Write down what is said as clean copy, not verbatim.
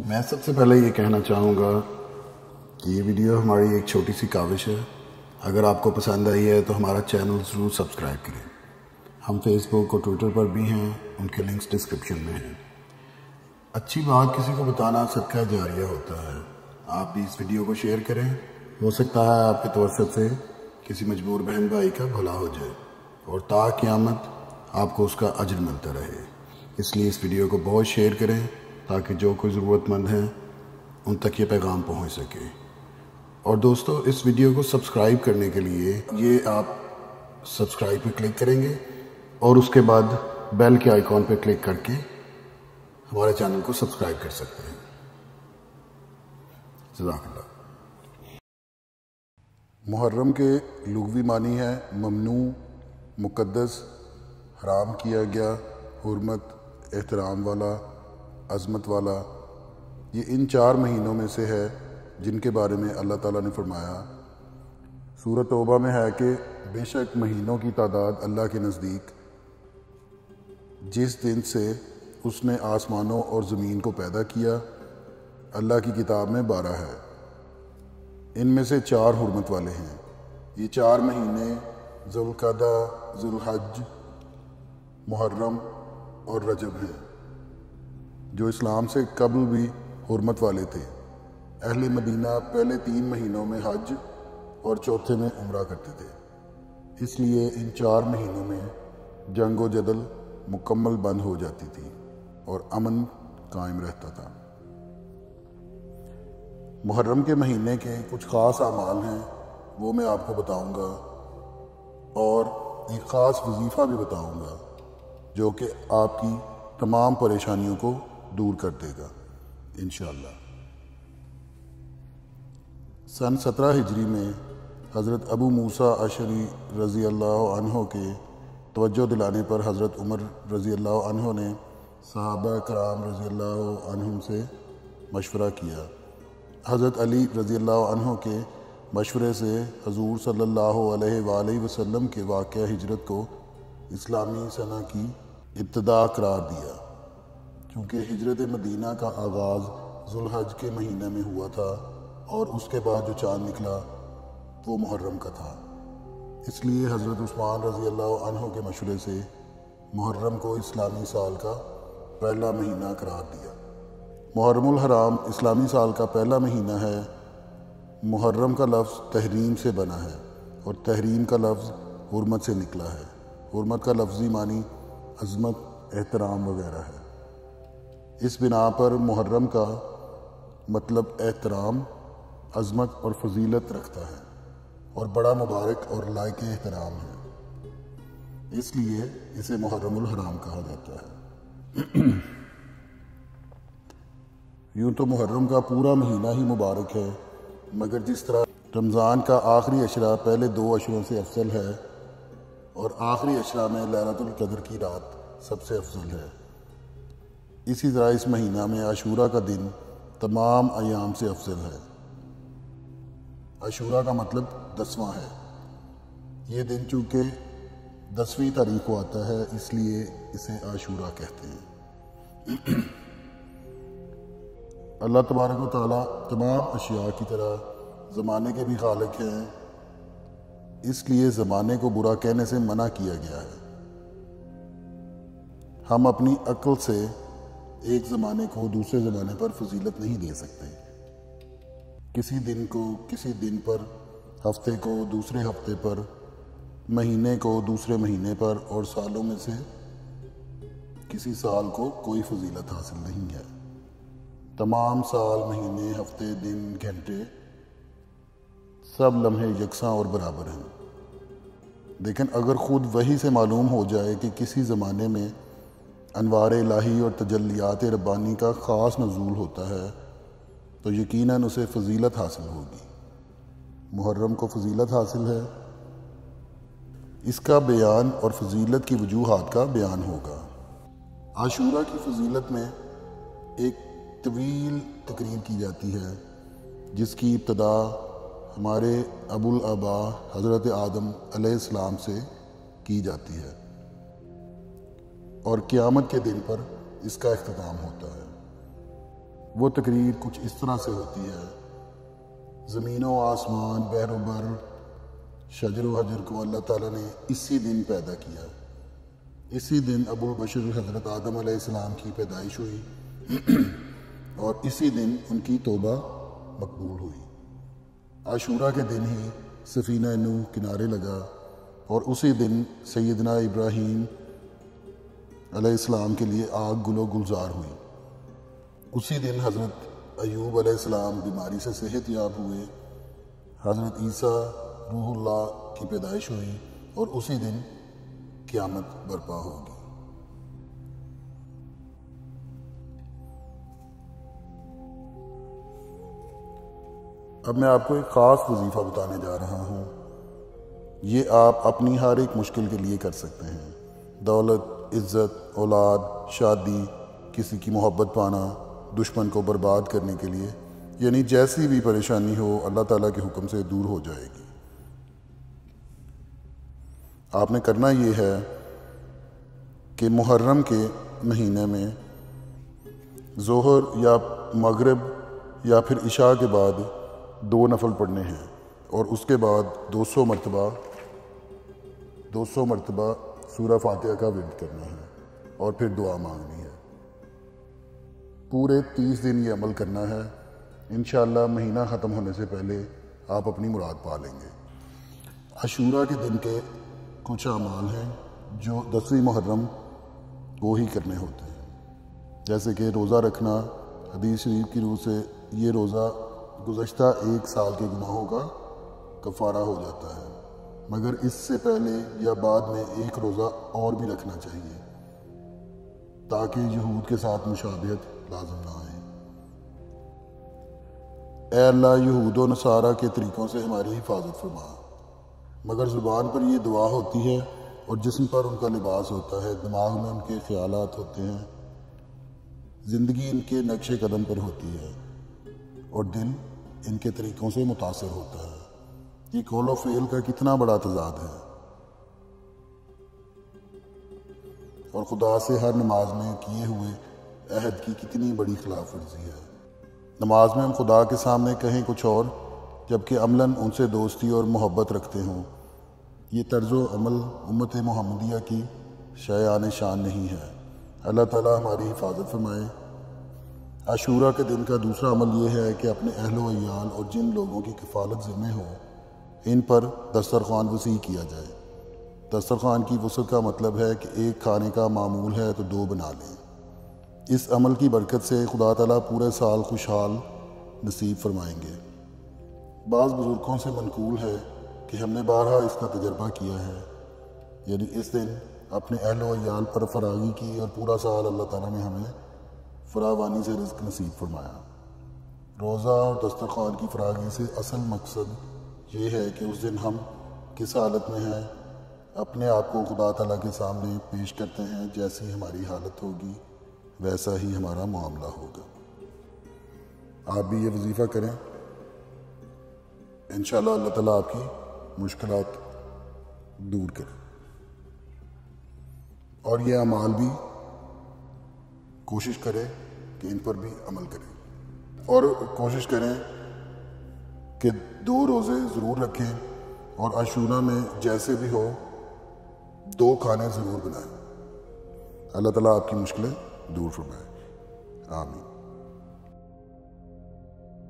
میں سب سے پہلے یہ کہنا چاہوں گا کہ یہ ویڈیو ہماری ایک چھوٹی سی کاوش ہے۔ اگر آپ کو پسند آئی ہے تو ہمارا چینل ضرور سبسکرائب کریں۔ ہم فیس بک اور ٹویٹر پر بھی ہیں، ان کے لنکس ڈسکرپشن میں ہیں۔ اچھی بات کسی کو بتانا صدقہ جاریہ ہوتا ہے۔ آپ بھی اس ویڈیو کو شیئر کریں، ہو سکتا ہے آپ کے توسط سے کسی مجبور بہن بھائی کا بھلا ہو جائے اور تا قیامت آپ کو اس کا اجر ملتا رہے۔ اس لیے اس ویڈیو کو بہت شیئر کریں تاکہ جو کوئی ضرورت مند ہیں ان تک یہ پیغام پہنچ سکے۔ اور دوستو، اس ویڈیو کو سبسکرائب کرنے کے لیے یہ آپ سبسکرائب پہ کلک کریں گے اور اس کے بعد بیل کے آئیکن پہ کلک کر کے ہمارے چینل کو سبسکرائب کر سکتے ہیں۔ جزاک اللہ۔ محرم کے لغوی معنی ہے ممنوع، مقدس، حرام کیا گیا، حرمت، احترام والا، عظمت والا۔ یہ ان 4 مہینوں میں سے ہے جن کے بارے میں اللہ تعالیٰ نے فرمایا سورۃ توبہ میں ہے کہ بے شک مہینوں کی تعداد اللہ کے نزدیک جس دن سے اس نے آسمانوں اور زمین کو پیدا کیا اللہ کی کتاب میں 12 ہے۔ ان میں سے 4 حرمت والے ہیں۔ یہ 4 مہینے ذوالقعدہ، ذوالحج، محرم اور رجب ہیں، جو اسلام سے قبل بھی حرمت والے تھے۔ اہل مدینہ پہلے 3 مہینوں میں حج اور چوتھے میں عمرہ کرتے تھے، اس لیے ان 4 مہینوں میں جنگ و جدل مکمل بند ہو جاتی تھی اور امن قائم رہتا تھا۔ محرم کے مہینے کے کچھ خاص اعمال ہیں، وہ میں آپ کو بتاؤں گا اور ایک خاص وظیفہ بھی بتاؤں گا جو کہ آپ کی تمام پریشانیوں کو دور کر دے گا انشاءاللہ۔ سن 17 ہجری میں حضرت ابو موسیٰ اشعری رضی اللہ عنہ کے توجہ دلانے پر حضرت عمر رضی اللہ عنہ نے صحابہ کرام رضی اللہ عنہم سے مشورہ کیا۔ حضرت علی رضی اللہ عنہ کے مشورے سے حضور صلی اللہ علیہ وآلہ وسلم کے واقعہ ہجرت کو اسلامی سنہ کی ابتدا قرار دیا، چونکہ ہجرت مدینہ کا آغاز ذوالحج کے مہینہ میں ہوا تھا اور اس کے بعد جو چاند نکلا وہ محرم کا تھا۔ اس لیے حضرت عثمان رضی اللہ عنہ کے مشورے سے محرم کو اسلامی سال کا پہلا مہینہ قرار دیا۔ محرم الحرام اسلامی سال کا پہلا مہینہ ہے۔ محرم کا لفظ تحریم سے بنا ہے اور تحریم کا لفظ حرمت سے نکلا ہے۔ حرمت کا لفظی معنی عظمت، احترام وغیرہ ہے۔ اس بنا پر محرم کا مطلب احترام، عظمت اور فضیلت رکھتا ہے اور بڑا مبارک اور لائق احترام ہے، اس لیے اسے محرم الحرام کہا جاتا ہے۔ یوں تو محرم کا پورا مہینہ ہی مبارک ہے، مگر جس طرح رمضان کا آخری عشرہ پہلے 2 عشروں سے افضل ہے اور آخری عشرہ میں لیلۃ القدر کی رات سب سے افضل ہے، اسی طرح اس مہینہ میں عاشوراء کا دن تمام ایام سے افضل ہے۔ عاشوراء کا مطلب 10واں ہے۔ یہ دن چونکہ 10ویں تاریخ کو آتا ہے اس لیے اسے عاشوراء کہتے ہیں۔ اللہ تبارک و تعالیٰ تمام اشیاء کی طرح زمانے کے بھی خالق ہیں، اس لیے زمانے کو برا کہنے سے منع کیا گیا ہے۔ ہم اپنی عقل سے ایک زمانے کو دوسرے زمانے پر فضیلت نہیں دے سکتے۔ کسی دن کو کسی دن پر، ہفتے کو دوسرے ہفتے پر، مہینے کو دوسرے مہینے پر اور سالوں میں سے کسی سال کو کوئی فضیلت حاصل نہیں ہے۔ تمام سال، مہینے، ہفتے، دن، گھنٹے سب لمحے یکساں اور برابر ہیں۔ لیکن اگر خود وحی سے معلوم ہو جائے کہ کسی زمانے میں انوار الہی اور تجلیات ربانی کا خاص نزول ہوتا ہے تو یقیناً اسے فضیلت حاصل ہوگی۔ محرم کو فضیلت حاصل ہے، اس کا بیان اور فضیلت کی وجوہات کا بیان ہوگا۔ عاشوراء کی فضیلت میں ایک طویل تقریر کی جاتی ہے جس کی ابتدا ہمارے ابو الآباء حضرت آدم علیہ السلام سے کی جاتی ہے اور قیامت کے دن پر اس کا اختتام ہوتا ہے۔ وہ تقریر کچھ اس طرح سے ہوتی ہے: زمین و آسمان، بحر و بر، شجر و حجر کو اللہ تعالیٰ نے اسی دن پیدا کیا۔ اسی دن ابو البشر حضرت آدم علیہ السلام کی پیدائش ہوئی اور اسی دن ان کی توبہ مقبول ہوئی۔ عاشورہ کے دن ہی سفینہ نوح کنارے لگا اور اسی دن سیدنا ابراہیم علیہ السلام کے لیے آگ گل و گلزار ہوئی۔ اسی دن حضرت ایوب علیہ السلام بیماری سے صحت یاب ہوئے۔ حضرت عیسیٰ روح اللہ کی پیدائش ہوئی اور اسی دن قیامت برپا ہوگی۔ اب میں آپ کو ایک خاص وظیفہ بتانے جا رہا ہوں۔ یہ آپ اپنی ہر ایک مشکل کے لیے کر سکتے ہیں: دولت، عزت، اولاد، شادی، کسی کی محبت پانا، دشمن کو برباد کرنے کے لیے، یعنی جیسی بھی پریشانی ہو اللہ تعالیٰ کے حکم سے دور ہو جائے گی۔ آپ نے کرنا یہ ہے کہ محرم کے مہینے میں ظہر یا مغرب یا پھر عشاء کے بعد 2 نفل پڑھنے ہیں اور اس کے بعد 200 مرتبہ سورہ فاتحہ کا ورد کرنا ہے اور پھر دعا مانگنی ہے۔ پورے 30 دن یہ عمل کرنا ہے۔ انشاءاللہ مہینہ ختم ہونے سے پہلے آپ اپنی مراد پا لیں گے۔ عاشورہ کے دن کے کچھ اعمال ہیں جو 10ویں محرم کو ہی کرنے ہوتے ہیں، جیسے کہ روزہ رکھنا۔ حدیث شریف کی روح سے یہ روزہ گزشتہ 1 سال کے گناہوں کا کفارہ ہو جاتا ہے، مگر اس سے پہلے یا بعد میں 1 روزہ اور بھی رکھنا چاہیے تاکہ یہود کے ساتھ مشابہت لازم نہ آئے۔ اے اللہ، یہود و نصارہ کے طریقوں سے ہماری حفاظت فرما۔ مگر زبان پر یہ دعا ہوتی ہے اور جسم پر ان کا لباس ہوتا ہے، دماغ میں ان کے خیالات ہوتے ہیں، زندگی ان کے نقش قدم پر ہوتی ہے اور دل ان کے طریقوں سے متاثر ہوتا ہے۔ یہ قول و فعل کا کتنا بڑا تضاد ہے، اور خدا سے ہر نماز میں کیے ہوئے عہد کی کتنی بڑی خلاف ورزی ہے۔ نماز میں ہم خدا کے سامنے کہیں کچھ اور جبکہ عملاً ان سے دوستی اور محبت رکھتے ہوں۔ یہ طرز و عمل امت محمدیہ کی شایان شان نہیں ہے۔ اللہ تعالیٰ ہماری حفاظت فرمائے۔ عاشورہ کے دن کا دوسرا عمل یہ ہے کہ اپنے اہل و عیال اور جن لوگوں کی کفالت ذمہ ہو ان پر دسترخوان وسیع کیا جائے۔ دسترخوان کی وسعت کا مطلب ہے کہ 1 کھانے کا معمول ہے تو 2 بنا لیں۔ اس عمل کی برکت سے خدا تعالیٰ پورے سال خوشحال نصیب فرمائیں گے۔ بعض بزرگوں سے منقول ہے کہ ہم نے بارہا اس کا تجربہ کیا ہے، یعنی اس دن اپنے اہل و عیال پر فراغی کی اور پورا سال اللہ تعالیٰ نے ہمیں فراوانی سے رزق نصیب فرمایا۔ روزہ اور دسترخوان کی فراغی سے اصل مقصد یہ ہے کہ اس دن ہم کس حالت میں ہیں اپنے آپ کو خدا تعالیٰ کے سامنے پیش کرتے ہیں۔ جیسی ہماری حالت ہوگی ویسا ہی ہمارا معاملہ ہوگا۔ آپ بھی یہ وظیفہ کریں، انشاءاللہ اللہ تعالیٰ آپ کی مشکلات دور کرے، اور یہ اعمال بھی کوشش کرے کہ ان پر بھی عمل کریں، اور کوشش کریں کہ 2 روزے ضرور رکھیں اور عاشورہ میں جیسے بھی ہو 2 کھانے ضرور بنائیں۔ اللہ تعالیٰ آپ کی مشکلیں دور فرمائے، آمین۔